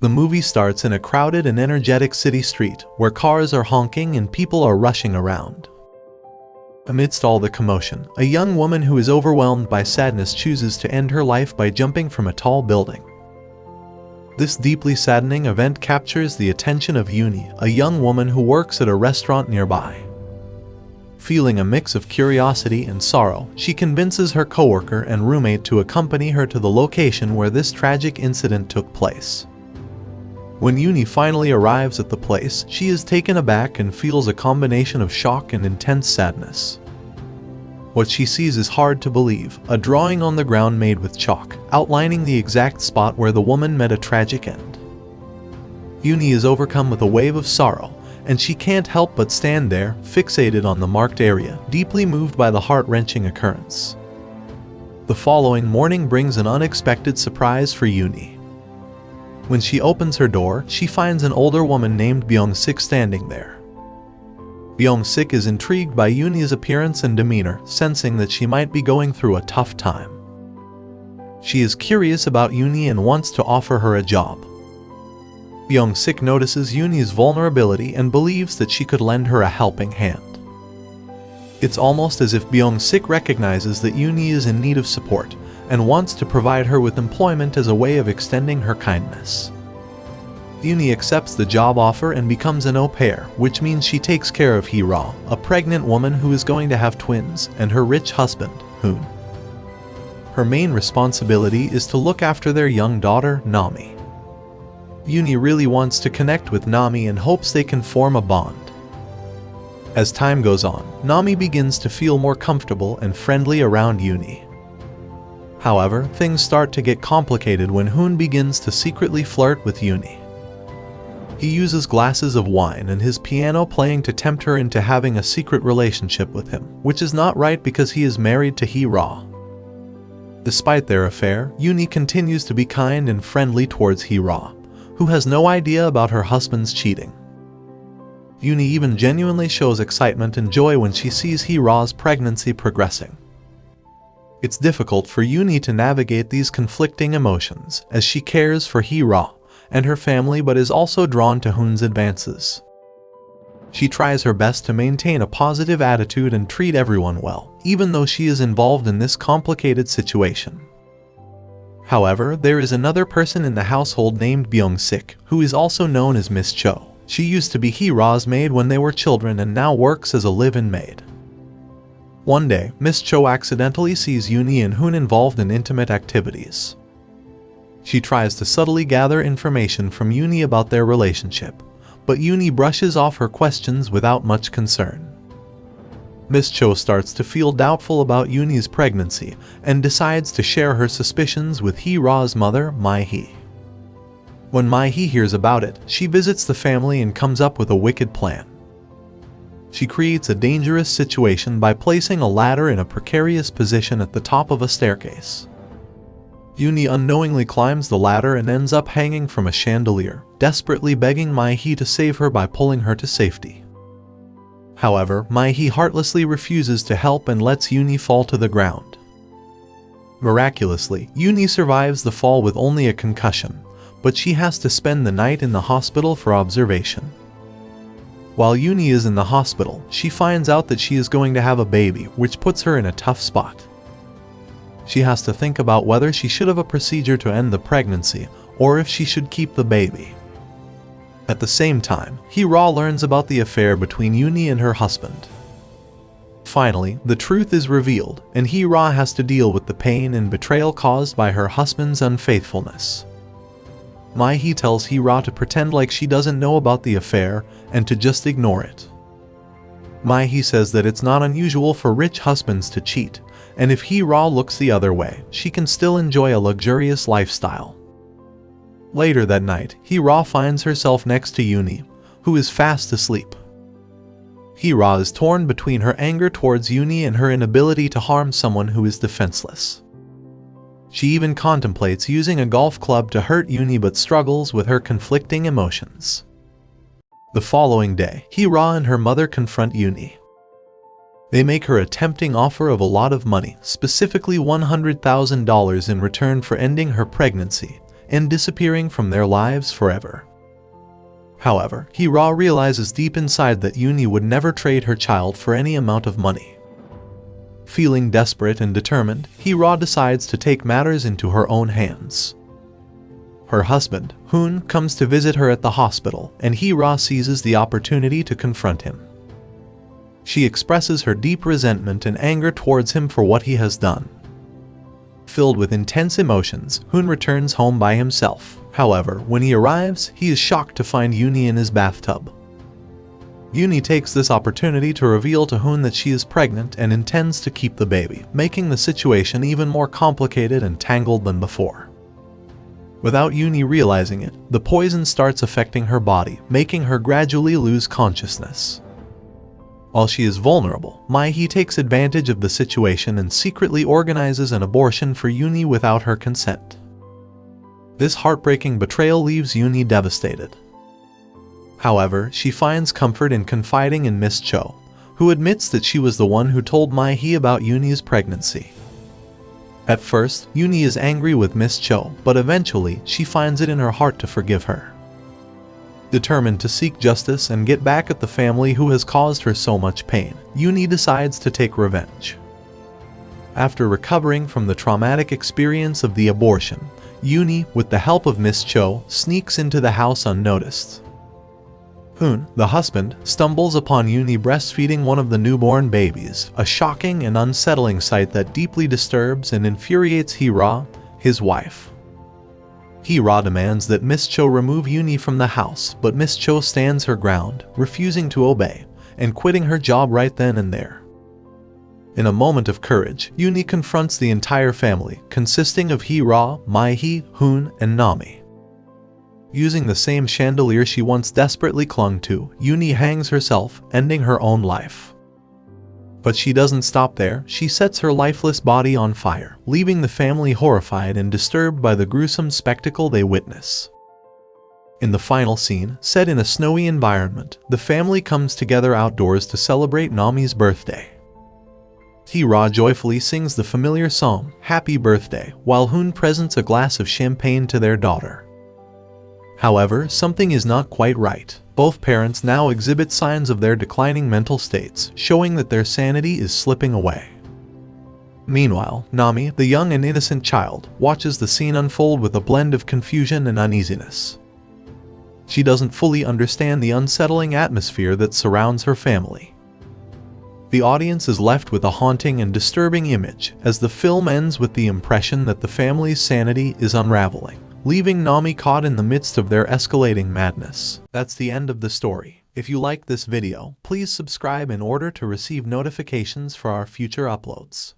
The movie starts in a crowded and energetic city street, where cars are honking and people are rushing around. Amidst all the commotion, a young woman who is overwhelmed by sadness chooses to end her life by jumping from a tall building. This deeply saddening event captures the attention of Uni, a young woman who works at a restaurant nearby. Feeling a mix of curiosity and sorrow, she convinces her coworker and roommate to accompany her to the location where this tragic incident took place. When Uni finally arrives at the place, she is taken aback and feels a combination of shock and intense sadness. What she sees is hard to believe, a drawing on the ground made with chalk, outlining the exact spot where the woman met a tragic end. Uni is overcome with a wave of sorrow, and she can't help but stand there, fixated on the marked area, deeply moved by the heart-wrenching occurrence. The following morning brings an unexpected surprise for Uni. When she opens her door, she finds an older woman named Byung-sik standing there. Byung-sik is intrigued by Uni's appearance and demeanor, sensing that she might be going through a tough time. She is curious about Uni and wants to offer her a job. Byung-sik notices Uni's vulnerability and believes that she could lend her a helping hand. It's almost as if Byung-sik recognizes that Uni is in need of support and wants to provide her with employment as a way of extending her kindness. Uni accepts the job offer and becomes an au pair, which means she takes care of Hee-ra, a pregnant woman who is going to have twins, and her rich husband, Hoon. Her main responsibility is to look after their young daughter, Nami. Uni really wants to connect with Nami and hopes they can form a bond. As time goes on, Nami begins to feel more comfortable and friendly around Uni. However, things start to get complicated when Hoon begins to secretly flirt with Uni. He uses glasses of wine and his piano playing to tempt her into having a secret relationship with him, which is not right because he is married to Hee-ra. Despite their affair, Uni continues to be kind and friendly towards Hee-ra, who has no idea about her husband's cheating. Uni even genuinely shows excitement and joy when she sees Hee-ra's pregnancy progressing. It's difficult for Uni to navigate these conflicting emotions, as she cares for Hee-ra and her family but is also drawn to Hoon's advances. She tries her best to maintain a positive attitude and treat everyone well, even though she is involved in this complicated situation. However, there is another person in the household named Byung-sik, who is also known as Miss Cho. She used to be Hee-ra's maid when they were children and now works as a live-in maid. One day, Miss Cho accidentally sees Uni and Hoon involved in intimate activities. She tries to subtly gather information from Uni about their relationship, but Uni brushes off her questions without much concern. Miss Cho starts to feel doubtful about Uni's pregnancy and decides to share her suspicions with Hee-ra's mother, Mai-hee. When Mai-hee hears about it, she visits the family and comes up with a wicked plan. She creates a dangerous situation by placing a ladder in a precarious position at the top of a staircase. Uni unknowingly climbs the ladder and ends up hanging from a chandelier, desperately begging Mai-hee to save her by pulling her to safety. However, Mai-hee heartlessly refuses to help and lets Uni fall to the ground. Miraculously, Uni survives the fall with only a concussion, but she has to spend the night in the hospital for observation. While Uni is in the hospital, she finds out that she is going to have a baby, which puts her in a tough spot. She has to think about whether she should have a procedure to end the pregnancy, or if she should keep the baby. At the same time, Hee-ra learns about the affair between Uni and her husband. Finally, the truth is revealed, and Hee-ra has to deal with the pain and betrayal caused by her husband's unfaithfulness. Mai-hee tells Hee-ra to pretend like she doesn't know about the affair and to just ignore it. Mai-hee says that it's not unusual for rich husbands to cheat, and if Hee-ra looks the other way, she can still enjoy a luxurious lifestyle. Later that night, Hee-ra finds herself next to Uni, who is fast asleep. Hee-ra is torn between her anger towards Uni and her inability to harm someone who is defenseless. She even contemplates using a golf club to hurt Uni but struggles with her conflicting emotions. The following day, Hee-ra and her mother confront Uni. They make her a tempting offer of a lot of money, specifically $100,000 in return for ending her pregnancy, and disappearing from their lives forever. However, Hee-ra realizes deep inside that Yoonhee would never trade her child for any amount of money. Feeling desperate and determined, Hee-ra decides to take matters into her own hands. Her husband, Hoon, comes to visit her at the hospital, and Hee-ra seizes the opportunity to confront him. She expresses her deep resentment and anger towards him for what he has done. Filled with intense emotions, Hoon returns home by himself. However, when he arrives, he is shocked to find Yoonhee in his bathtub. Yoonhee takes this opportunity to reveal to Hoon that she is pregnant and intends to keep the baby, making the situation even more complicated and tangled than before. Without Yoonhee realizing it, the poison starts affecting her body, making her gradually lose consciousness. While she is vulnerable, Maehee takes advantage of the situation and secretly organizes an abortion for Yoonhee without her consent. This heartbreaking betrayal leaves Yoonhee devastated. However, she finds comfort in confiding in Miss Cho, who admits that she was the one who told Maehee about Yoonhee's pregnancy. At first, Yoonhee is angry with Miss Cho, but eventually she finds it in her heart to forgive her. Determined to seek justice and get back at the family who has caused her so much pain, Yoonhee decides to take revenge. After recovering from the traumatic experience of the abortion, Yoonhee, with the help of Miss Cho, sneaks into the house unnoticed. Hoon, the husband, stumbles upon Yoonhee breastfeeding one of the newborn babies, a shocking and unsettling sight that deeply disturbs and infuriates Hee-ra, his wife. Hee-ra demands that Miss Cho remove Yoonhee from the house, but Miss Cho stands her ground, refusing to obey, and quitting her job right then and there. In a moment of courage, Yoonhee confronts the entire family, consisting of Hee-ra, Maehee, Hoon, and Nami. Using the same chandelier she once desperately clung to, Yoonhee hangs herself, ending her own life. But she doesn't stop there. She sets her lifeless body on fire, leaving the family horrified and disturbed by the gruesome spectacle they witness. In the final scene, set in a snowy environment, the family comes together outdoors to celebrate Nami's birthday. Hee-ra joyfully sings the familiar song, Happy Birthday, while Hoon presents a glass of champagne to their daughter. However, something is not quite right. Both parents now exhibit signs of their declining mental states, showing that their sanity is slipping away. Meanwhile, Nami, the young and innocent child, watches the scene unfold with a blend of confusion and uneasiness. She doesn't fully understand the unsettling atmosphere that surrounds her family. The audience is left with a haunting and disturbing image, as the film ends with the impression that the family's sanity is unraveling, leaving Nami caught in the midst of their escalating madness. That's the end of the story. If you liked this video, please subscribe in order to receive notifications for our future uploads.